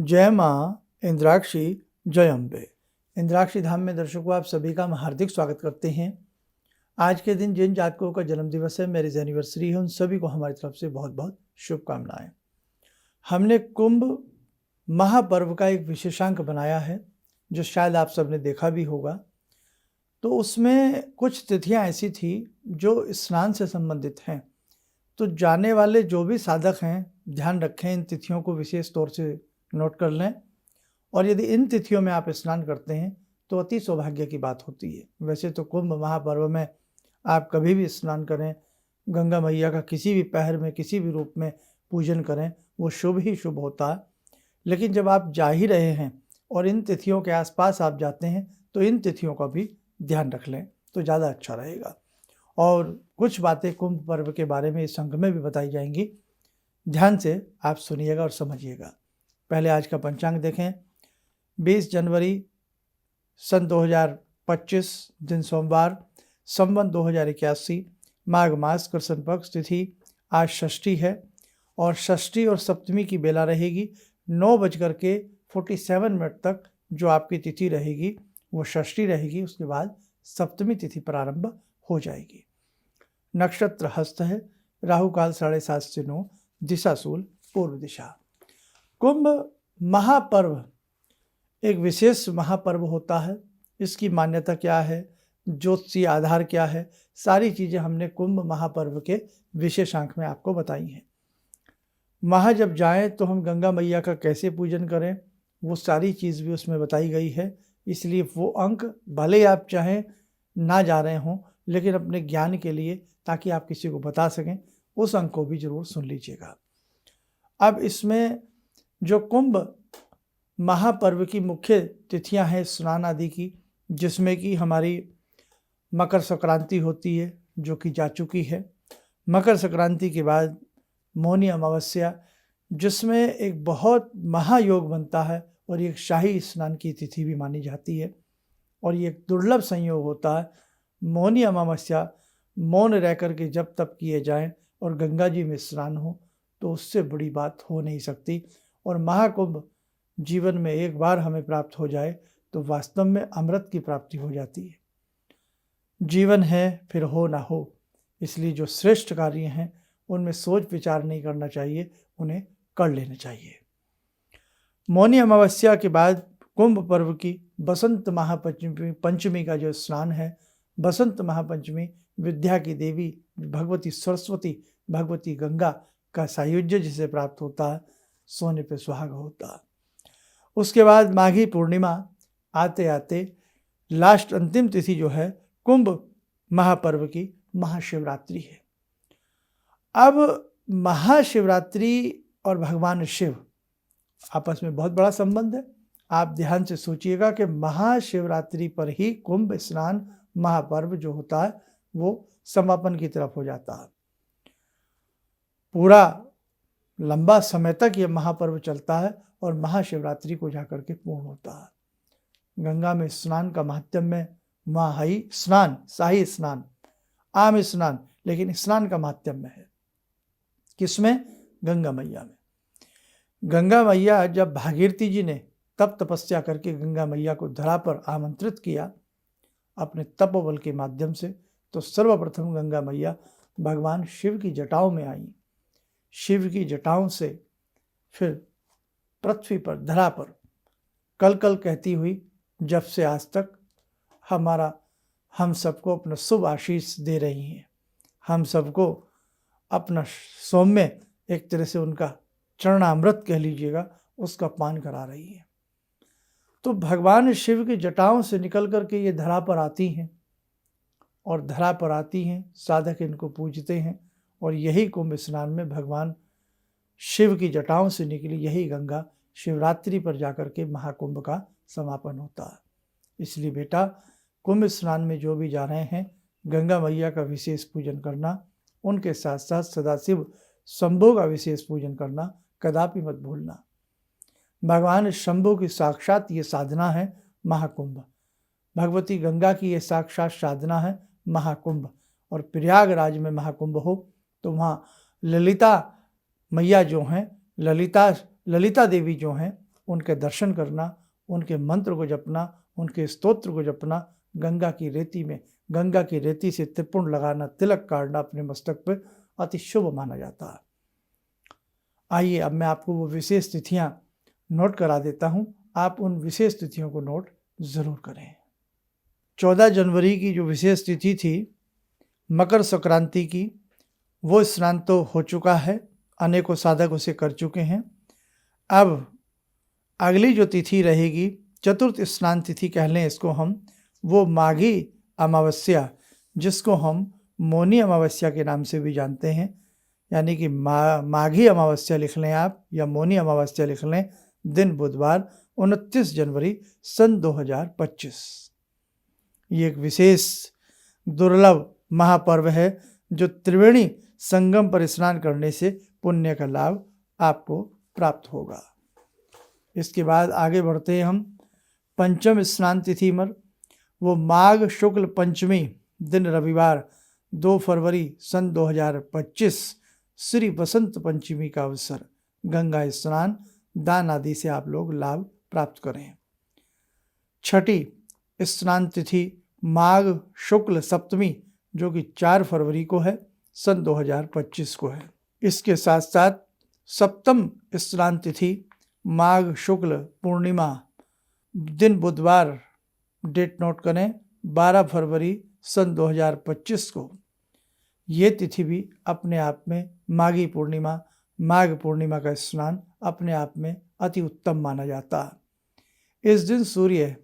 जय माँ इंद्राक्षी, जय अम्बे। इंद्राक्षी धाम में दर्शकों आप सभी का हम हार्दिक स्वागत करते हैं। आज के दिन जिन जातकों का जन्मदिवस है, मैरिज एनिवर्सरी है, उन सभी को हमारी तरफ से बहुत बहुत शुभकामनाएं। हमने कुंभ महापर्व का एक विशेषांक बनाया है जो शायद आप सबने देखा भी होगा। तो उसमें कुछ तिथियां ऐसी थी जो स्नान से संबंधित हैं। तो जाने वाले जो भी साधक हैं, ध्यान रखें, इन तिथियों को विशेष तौर से नोट कर लें। और यदि इन तिथियों में आप स्नान करते हैं तो अति सौभाग्य की बात होती है। वैसे तो कुंभ महापर्व में आप कभी भी स्नान करें, गंगा मैया का किसी भी पहर में किसी भी रूप में पूजन करें, वो शुभ ही शुभ होता है। लेकिन जब आप जा ही रहे हैं और इन तिथियों के आसपास आप जाते हैं तो इन तिथियों का भी ध्यान रख लें तो ज़्यादा अच्छा रहेगा। और कुछ बातें कुंभ पर्व के बारे में इस अंक में भी बताई जाएंगी, ध्यान से आप सुनिएगा और समझिएगा। पहले आज का पंचांग देखें। 20 जनवरी सन 2025 दिन सोमवार, संवत 2081, माघ मास कृष्ण पक्ष, तिथि आज षष्ठी है और षष्ठी और सप्तमी की बेला रहेगी 9:47 तक। जो आपकी तिथि रहेगी वो षष्ठी रहेगी, उसके बाद सप्तमी तिथि प्रारंभ हो जाएगी। नक्षत्र हस्त है, राहु काल 7:30 से 9, दिशा शूल पूर्व दिशा। कुंभ महापर्व एक विशेष महापर्व होता है। इसकी मान्यता क्या है, ज्योतिषीय आधार क्या है, सारी चीज़ें हमने कुंभ महापर्व के विशेषांक में आपको बताई हैं। वहाँ जब जाएं तो हम गंगा मैया का कैसे पूजन करें, वो सारी चीज़ भी उसमें बताई गई है। इसलिए वो अंक भले आप चाहें ना जा रहे हों, लेकिन अपने ज्ञान के लिए, ताकि आप किसी को बता सकें, उस अंक को भी जरूर सुन लीजिएगा। अब इसमें जो कुंभ महापर्व की मुख्य तिथियां हैं स्नान आदि की, जिसमें कि हमारी मकर संक्रांति होती है जो कि जा चुकी है। मकर संक्रांति के बाद मौनी अमावस्या, जिसमें एक बहुत महायोग बनता है और एक शाही स्नान की तिथि भी मानी जाती है। और ये एक दुर्लभ संयोग होता है। मौनी अमावस्या मौन रह कर के जब तप किए जाएं और गंगा जी में स्नान हो तो उससे बड़ी बात हो नहीं सकती। और महाकुंभ जीवन में एक बार हमें प्राप्त हो जाए तो वास्तव में अमृत की प्राप्ति हो जाती है। जीवन है फिर हो ना हो, इसलिए जो श्रेष्ठ कार्य हैं उनमें सोच विचार नहीं करना चाहिए, उन्हें कर लेना चाहिए। मौनी अमावस्या के बाद कुंभ पर्व की बसंत महापंचमी का जो स्नान है, बसंत महापंचमी विद्या की देवी भगवती सरस्वती, भगवती गंगा का सायुज्य जिसे प्राप्त होता है, सोने पे सुहागा होता है। उसके बाद माघी पूर्णिमा आते आते लास्ट अंतिम तिथि जो है कुंभ महापर्व की महाशिवरात्रि है। अब महाशिवरात्रि और भगवान शिव आपस में बहुत बड़ा संबंध है। आप ध्यान से सोचिएगा कि महाशिवरात्रि पर ही कुंभ स्नान महापर्व जो होता है वो समापन की तरफ हो जाता है। पूरा लंबा समय तक ये महापर्व चलता है और महाशिवरात्रि को जाकर के पूर्ण होता है। गंगा में स्नान का महात्म्य, महाई स्नान, शाही स्नान, आम स्नान, लेकिन स्नान का महात्म्य है किसमें? गंगा मैया में। गंगा मैया जब भागीरथी जी ने तप तपस्या करके गंगा मैया को धरा पर आमंत्रित किया अपने तपोबल के माध्यम से, तो सर्वप्रथम गंगा मैया भगवान शिव की जटाओं में आई। शिव की जटाओं से फिर पृथ्वी पर, धरा पर कल कल कहती हुई जब से आज तक हम सबको अपना शुभ आशीष दे रही हैं। हम सबको अपना सौम्य, एक तरह से उनका चरणामृत कह लीजिएगा, उसका पान करा रही है। तो भगवान शिव की जटाओं से निकल करके ये धरा पर आती हैं और धरा पर आती हैं, साधक इनको पूजते हैं। और यही कुंभ स्नान में भगवान शिव की जटाओं से निकली यही गंगा शिवरात्रि पर जाकर के महाकुंभ का समापन होता है। इसलिए बेटा, कुंभ स्नान में जो भी जा रहे हैं, गंगा मैया का विशेष पूजन करना, उनके साथ साथ सदाशिव शंभु का विशेष पूजन करना कदापि मत भूलना। भगवान शंभु की साक्षात ये साधना है महाकुंभ, भगवती गंगा की ये साक्षात साधना है महाकुंभ। और प्रयागराज में महाकुंभ हो तो वहाँ ललिता मैया जो हैं, ललिता देवी जो हैं, उनके दर्शन करना, उनके मंत्र को जपना, उनके स्तोत्र को जपना, गंगा की रेती से त्रिपुंड लगाना, तिलक काटना अपने मस्तक पर अति शुभ माना जाता है। आइए अब मैं आपको वो विशेष तिथियां नोट करा देता हूं, आप उन विशेष तिथियों को नोट जरूर करें। 14 जनवरी की जो विशेष तिथि थी मकर संक्रांति की, वो स्नान तो हो चुका है, अनेकों साधक उसे कर चुके हैं। अब अगली जो तिथि रहेगी, चतुर्थ स्नान तिथि कह लें इसको हम, वो माघी अमावस्या, जिसको हम मौनी अमावस्या के नाम से भी जानते हैं, यानी कि माघी अमावस्या लिख लें आप या मौनी अमावस्या लिख लें, दिन बुधवार 29 जनवरी सन 2025। ये एक विशेष दुर्लभ महापर्व है जो त्रिवेणी संगम पर स्नान करने से पुण्य का लाभ आपको प्राप्त होगा। इसके बाद आगे बढ़ते हैं हम पंचम स्नान तिथि पर, वो माघ शुक्ल पंचमी दिन रविवार 2 फरवरी सन 2025 श्री बसंत पंचमी का अवसर, गंगा स्नान दान आदि से आप लोग लाभ प्राप्त करें। छठी स्नान तिथि माघ शुक्ल सप्तमी जो कि 4 फरवरी को है सन 2025 को है। इसके साथ साथ सप्तम स्नान तिथि माघ शुक्ल पूर्णिमा दिन बुधवार, डेट नोट करें 12 फरवरी सन 2025 को। ये तिथि भी अपने आप में माघी पूर्णिमा, माघ पूर्णिमा का स्नान अपने आप में अति उत्तम माना जाता है। इस दिन सूर्य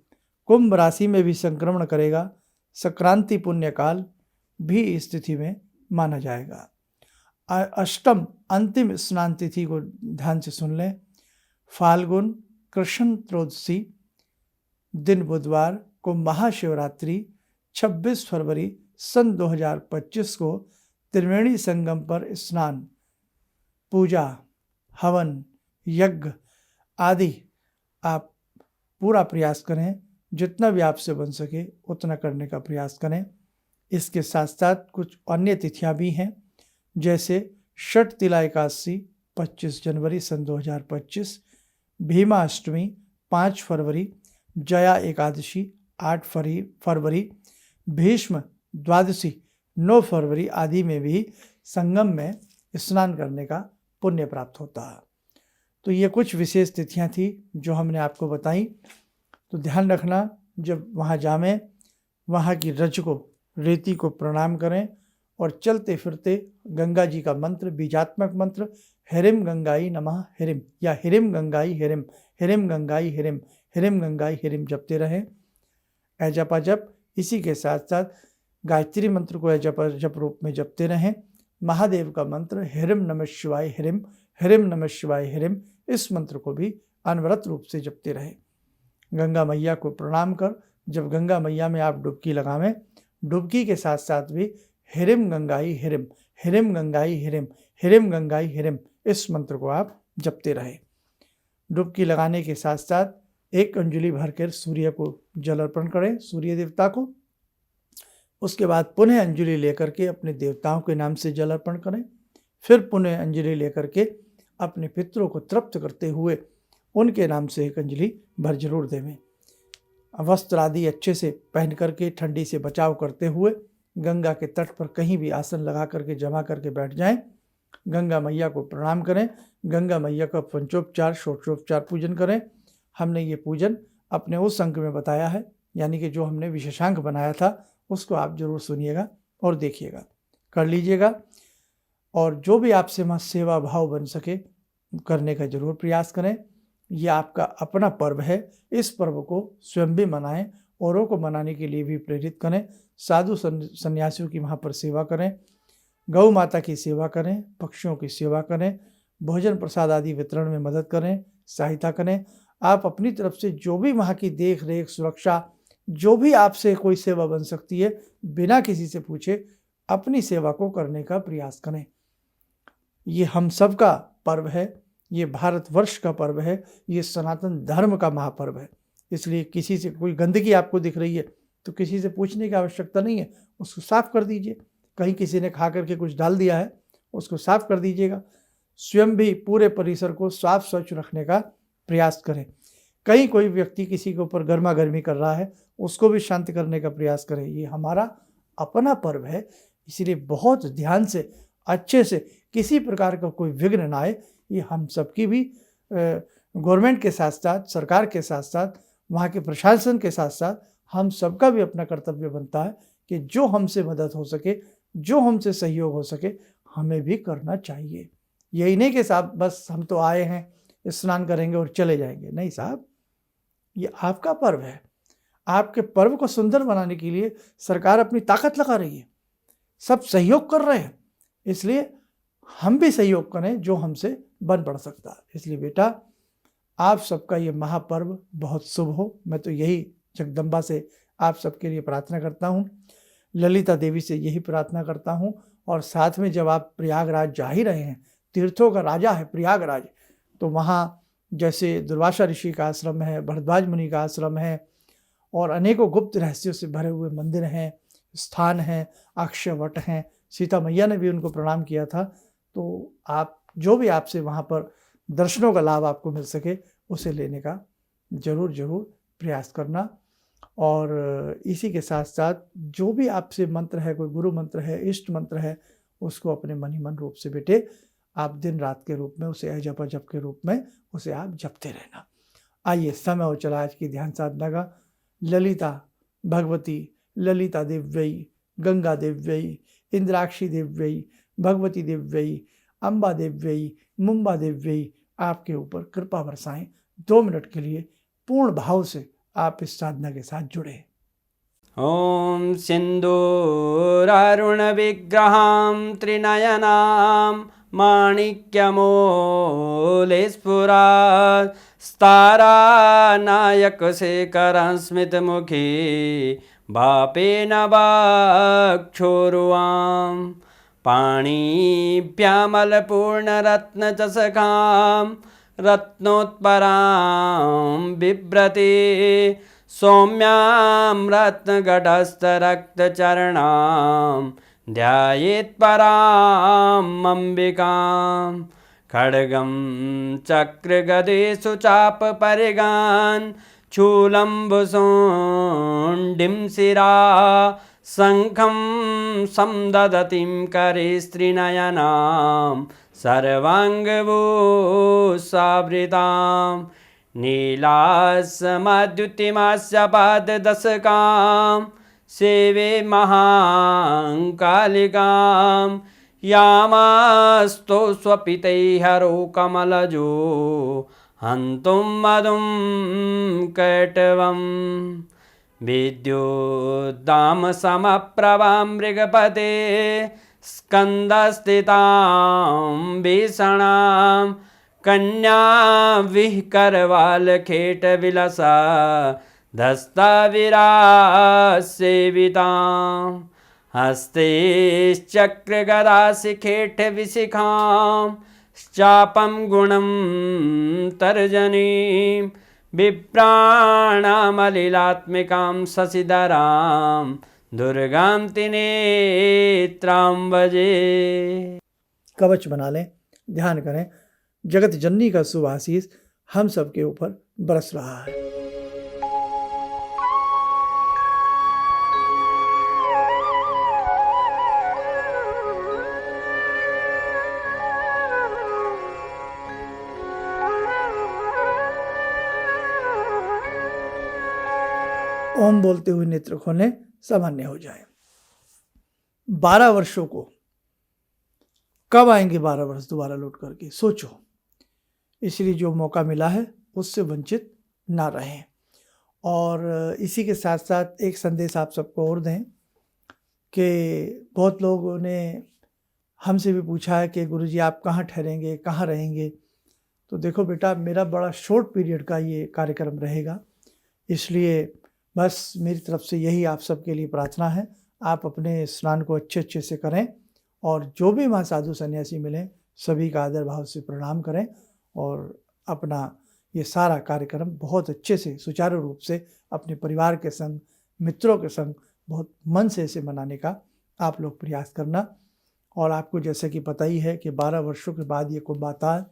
कुंभ राशि में भी संक्रमण करेगा, संक्रांति पुण्यकाल भी इस तिथि में माना जाएगा। अष्टम अंतिम स्नान तिथि को ध्यान से सुन लें, फाल्गुन कृष्ण त्रयोदशी दिन बुधवार को महाशिवरात्रि 26 फरवरी सन 2025 को त्रिवेणी संगम पर स्नान, पूजा, हवन, यज्ञ आदि आप पूरा प्रयास करें, जितना भी आपसे बन सके उतना करने का प्रयास करें। इसके साथ साथ कुछ अन्य तिथियां भी हैं, जैसे षठ तिला एकादशी 25 जनवरी सन 2025, भीमा अष्टमी 5 फरवरी, जया एकादशी 8 फरवरी, भीष्म द्वादशी 9 फरवरी आदि में भी संगम में स्नान करने का पुण्य प्राप्त होता है। तो ये कुछ विशेष तिथियां थी जो हमने आपको बताई। तो ध्यान रखना, जब वहाँ जावें वहाँ की रज को, रेती को प्रणाम करें और चलते फिरते गंगा जी का मंत्र, बीजात्मक मंत्र हिरिम गंगाई नमः हिरिम या हिरिम गंगाई हिरिम, हिरिम गंगाई हिरिम, हिरिम गंगाई हिरिम जपते रहें। जपा जप, इसी के साथ साथ गायत्री मंत्र को जप रूप में जपते रहें। महादेव का मंत्र हिरिम नमः शिवाय हिरिम, हिरिम नमः शिवाय हिरिम, इस मंत्र को भी अनवरत रूप से जपते रहें। गंगा मैया को प्रणाम कर जब गंगा मैया में आप डुबकी लगावें, डुबकी के साथ साथ भी हिरिम गंगाई हिरिम, हिरिम गंगाई हिरिम, हिरिम गंगाई हिरिम, इस मंत्र को आप जपते रहें। डुबकी लगाने के साथ साथ 1 अंजलि भरकर सूर्य को जल अर्पण करें, सूर्य देवता को। उसके बाद पुनः अंजलि लेकर के अपने देवताओं के नाम से जल अर्पण करें। फिर पुनः अंजलि लेकर के अपने पितरों को तृप्त करते हुए उनके नाम से 1 अंजलि भर जरूर देवें। वस्त्र आदि अच्छे से पहन करके ठंडी से बचाव करते हुए गंगा के तट पर कहीं भी आसन लगा करके जमा करके बैठ जाएं। गंगा मैया को प्रणाम करें, गंगा मैया का पंचोपचार षोडशोपचार पूजन करें। हमने ये पूजन अपने उस अंक में बताया है, यानी कि जो हमने विशेषांक बनाया था उसको आप जरूर सुनिएगा और देखिएगा, कर लीजिएगा। और जो भी आपसे वहाँ सेवा भाव बन सके करने का जरूर प्रयास करें। यह आपका अपना पर्व है, इस पर्व को स्वयं भी मनाएं, औरों को मनाने के लिए भी प्रेरित करें। साधु सन्यासियों की वहाँ पर सेवा करें, गौ माता की सेवा करें, पक्षियों की सेवा करें, भोजन प्रसाद आदि वितरण में मदद करें, सहायता करें। आप अपनी तरफ से जो भी वहाँ की देख रेख, सुरक्षा, जो भी आपसे कोई सेवा बन सकती है, बिना किसी से पूछे अपनी सेवा को करने का प्रयास करें। ये हम सब का पर्व है, ये भारतवर्ष का पर्व है, ये सनातन धर्म का महापर्व है। इसलिए किसी से कोई गंदगी आपको दिख रही है तो किसी से पूछने की आवश्यकता नहीं है, उसको साफ कर दीजिए। कहीं किसी ने खा करके कुछ डाल दिया है, उसको साफ कर दीजिएगा। स्वयं भी पूरे परिसर को साफ स्वच्छ रखने का प्रयास करें। कहीं कोई व्यक्ति किसी के ऊपर गर्मा गर्मी कर रहा है, उसको भी शांत करने का प्रयास करें। ये हमारा अपना पर्व है, इसलिए बहुत ध्यान से, अच्छे से, किसी प्रकार का कोई विघ्न ना आए। ये हम सबकी भी गवर्नमेंट के साथ साथ, सरकार के साथ साथ, वहाँ के प्रशासन के साथ साथ हम सबका भी अपना कर्तव्य बनता है कि जो हमसे मदद हो सके, जो हमसे सहयोग हो सके, हमें भी करना चाहिए। यही नहीं कि साहब बस हम तो आए हैं, स्नान करेंगे और चले जाएंगे। नहीं साहब, ये आपका पर्व है। आपके पर्व को सुंदर बनाने के लिए सरकार अपनी ताकत लगा रही है, सब सहयोग कर रहे हैं, इसलिए हम भी सहयोग करें जो हमसे बन पड़ सकता है। इसलिए बेटा, आप सबका ये महापर्व बहुत शुभ हो। मैं तो यही जगदम्बा से आप सबके लिए प्रार्थना करता हूँ, ललिता देवी से यही प्रार्थना करता हूँ। और साथ में जब आप प्रयागराज जा ही रहे हैं, तीर्थों का राजा है प्रयागराज, तो वहाँ जैसे दुर्वासा ऋषि का आश्रम है, भरद्वाज मुनि का आश्रम है, और अनेकों गुप्त रहस्यों से भरे हुए मंदिर हैं, स्थान हैं, अक्षय वट हैं। सीता मैया ने भी उनको प्रणाम किया था। तो आप जो भी आपसे वहाँ पर दर्शनों का लाभ आपको मिल सके, उसे लेने का जरूर प्रयास करना। और इसी के साथ साथ जो भी आपसे मंत्र है, कोई गुरु मंत्र है, इष्ट मंत्र है, उसको अपने मन ही मन रूप से बेटे आप दिन रात के रूप में उसे अजप अजप के रूप में उसे आप जपते रहना। आइए, समय हो चला आज की ध्यान साधना का। ललिता भगवती, ललिता देव्यई, गंगा देव्यई, इंद्राक्षी देव्यई, भगवती देव्यई, अम्बा देव्यई, मुंबा देव्यई आपके ऊपर कृपा बरसाएं। 2 मिनट के लिए पूर्ण भाव से आप इस साधना के साथ जुड़े। ॐ सिन्दूरारुणविग्रहां त्रिनयनां माणिक्यमूलस्फुरात् स्तारानायकशेखरं स्मितमुखी भापेन वाक्षोरुवां पाणिभ्यामलपूर्णरत्नचषकां रत्नोत्परां बिभ्रति सौम्यां रत्नगटस्थरक्तचरणां ध्यायेत् पराम् अम्बिकां खड्गं चक्रगदेषु चापपरिगान् शूलम्बुशोण्डिं शिरा शङ्खं समदधतीं करे स्त्रीनयनां सर्वाङ्गभूषावृतां नीलासमद्युतिमास्य पाददशकां सेवे महाकालिकां यामास्तो स्वपितैहरो कमलजो हन्तुं मधुं कैटवं विद्युद्दामसमप्रभां मृगपते स्कन्दस्थितां भीषणां कन्या विहकरवालखेटविलसा धस्ताविरासेवितां हस्तेश्चक्रगदाशिखेटविशिखां चापं गुणं तर्जनीं विप्राणामलिलात्मिकां शशिधरां दुर्गां त्रिनेत्रां भजे। कवच बना लें, ध्यान करें, जगत जननी का शुभ आशीष हम सबके ऊपर बरस रहा है। ओम बोलते हुए नेत्र खोलें, सामान्य हो जाए। 12 वर्षों को कब आएंगे 12 वर्ष दोबारा लौट करके, सोचो। इसलिए जो मौका मिला है उससे वंचित ना रहें। और इसी के साथ साथ एक संदेश आप सबको और दें कि बहुत लोगों ने हमसे भी पूछा है कि गुरुजी आप कहाँ ठहरेंगे, कहाँ रहेंगे। तो देखो बेटा, मेरा बड़ा शॉर्ट पीरियड का ये कार्यक्रम रहेगा, इसलिए बस मेरी तरफ से यही आप सबके लिए प्रार्थना है। आप अपने स्नान को अच्छे से करें और जो भी वहाँ साधु सन्यासी मिलें सभी का आदर भाव से प्रणाम करें और अपना ये सारा कार्यक्रम बहुत अच्छे से सुचारू रूप से अपने परिवार के संग, मित्रों के संग बहुत मन से इसे मनाने का आप लोग प्रयास करना। और आपको जैसे कि पता ही है कि 12 वर्षों के बाद ये कुंभ आता है।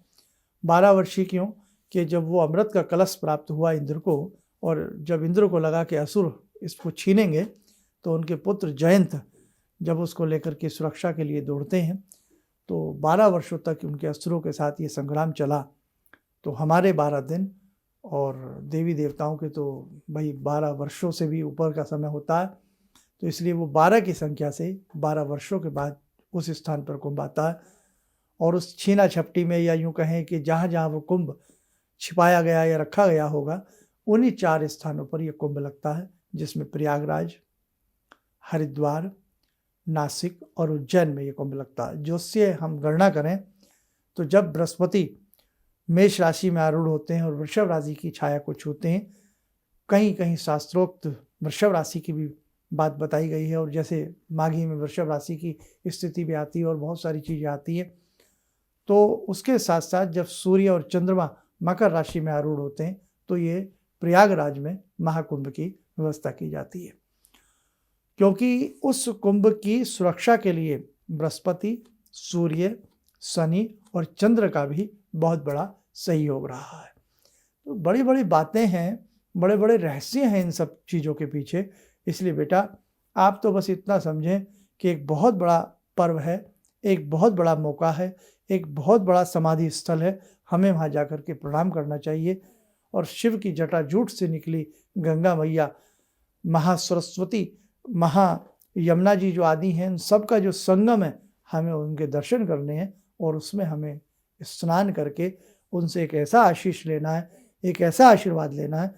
12 वर्षीय क्यों? कि जब वो अमृत का कलश प्राप्त हुआ इंद्र को, और जब इंद्र को लगा कि असुर इसको छीनेंगे, तो उनके पुत्र जयंत जब उसको लेकर के सुरक्षा के लिए दौड़ते हैं, तो 12 वर्षों तक उनके असुरों के साथ ये संग्राम चला। तो हमारे 12 दिन और देवी देवताओं के तो भाई 12 वर्षों से भी ऊपर का समय होता है, तो इसलिए वो 12 की संख्या से 12 वर्षों के बाद उस स्थान पर कुंभ आता है। और उस छीना झपटी में, या यूँ कहें कि जहाँ जहाँ वो कुंभ छिपाया गया या रखा गया होगा, उन्हीं 4 स्थानों पर यह कुंभ लगता है, जिसमें प्रयागराज, हरिद्वार, नासिक और उज्जैन में ये कुंभ लगता है। ज्योतिषीय हम गणना करें तो जब बृहस्पति मेष राशि में आरूढ़ होते हैं और वृषभ राशि की छाया को छूते हैं, कहीं कहीं शास्त्रोक्त वृषभ राशि की भी बात बताई गई है, और जैसे माघी में वृषभ राशि की स्थिति भी आती है और बहुत सारी चीज़ें आती है। तो उसके साथ साथ जब सूर्य और चंद्रमा मकर राशि में आरूढ़ होते हैं, तो ये प्रयागराज में महाकुंभ की व्यवस्था की जाती है, क्योंकि उस कुंभ की सुरक्षा के लिए बृहस्पति, सूर्य, शनि और चंद्र का भी बहुत बड़ा सहयोग रहा है। तो बड़ी बड़ी बातें हैं, बड़े बड़े रहस्य हैं इन सब चीज़ों के पीछे। इसलिए बेटा, आप तो बस इतना समझें कि एक बहुत बड़ा पर्व है, एक बहुत बड़ा मौका है, एक बहुत बड़ा समाधि स्थल है। हमें वहाँ जाकर के प्रणाम करना चाहिए, और शिव की जटाजूट से निकली गंगा मैया, महासरस्वती, महा यमुना जी जो आदि हैं, उन सब का जो संगम है, हमें उनके दर्शन करने हैं, और उसमें हमें स्नान करके उनसे एक ऐसा आशीष लेना है, एक ऐसा आशीर्वाद लेना है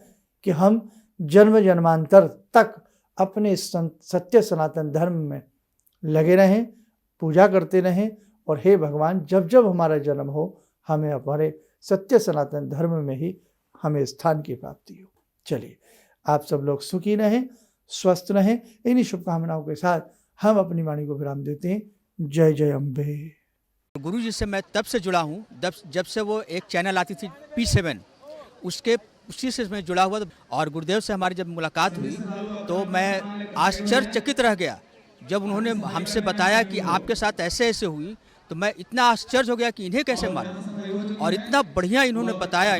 कि हम जन्म जन्मांतर तक अपने सत्य सनातन धर्म में लगे रहें, पूजा करते रहें, और हे भगवान, जब जब हमारा जन्म हो, हमें हमारे सत्य सनातन धर्म में ही हमें स्थान की प्राप्ति हो। चलिए, आप सब लोग सुखी रहें, स्वस्थ रहें। इन्हीं शुभकामनाओं के साथ हम अपनी वाणी को विराम देते हैं। जय जय अम्बे। गुरु जी से मैं तब से जुड़ा हूँ जब से वो एक चैनल आती थी P7, उसी से मैं जुड़ा हुआ था। और गुरुदेव से हमारी जब मुलाकात हुई तो मैं आश्चर्यचकित रह गया। जब उन्होंने हमसे बताया कि आपके साथ ऐसे ऐसे हुई, तो मैं इतना आश्चर्य हो गया कि इन्हें कैसे मालूम, और इतना बढ़िया इन्होंने बताया,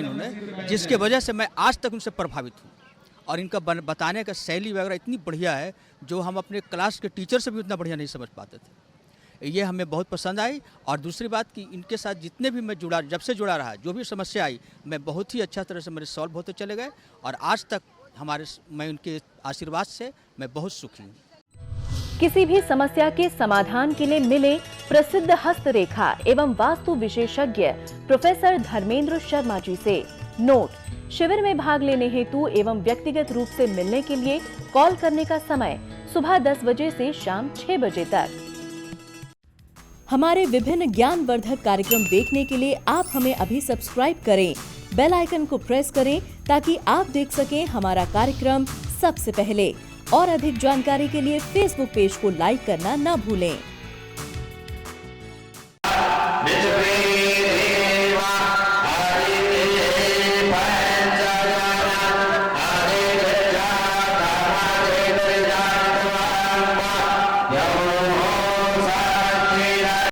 जिसके वजह से मैं आज तक उनसे प्रभावित हूँ। और इनका बताने का शैली वगैरह इतनी बढ़िया है, जो हम अपने क्लास के टीचर से भी उतना बढ़िया नहीं समझ पाते थे। ये हमें बहुत पसंद आई। और दूसरी बात कि इनके साथ जितने भी मैं जब से जुड़ा रहा, जो भी समस्या आई, मैं बहुत ही अच्छा तरह से मेरे सॉल्व होते चले गए, और आज तक मैं उनके आशीर्वाद से मैं बहुत सुखी हूँ। किसी भी समस्या के समाधान के लिए मिले प्रसिद्ध हस्तरेखा एवं वास्तु विशेषज्ञ प्रोफेसर धर्मेंद्र शर्मा जी से। नोट: शिविर में भाग लेने हेतु एवं व्यक्तिगत रूप से मिलने के लिए कॉल करने का समय सुबह 10 बजे से शाम 6 बजे तक। हमारे विभिन्न ज्ञानवर्धक कार्यक्रम देखने के लिए आप हमें अभी सब्सक्राइब करें, बेल आइकन को प्रेस करें, ताकि आप देख सकें हमारा कार्यक्रम सबसे पहले। और अधिक जानकारी के लिए फेसबुक पेज को लाइक करना न भूलें।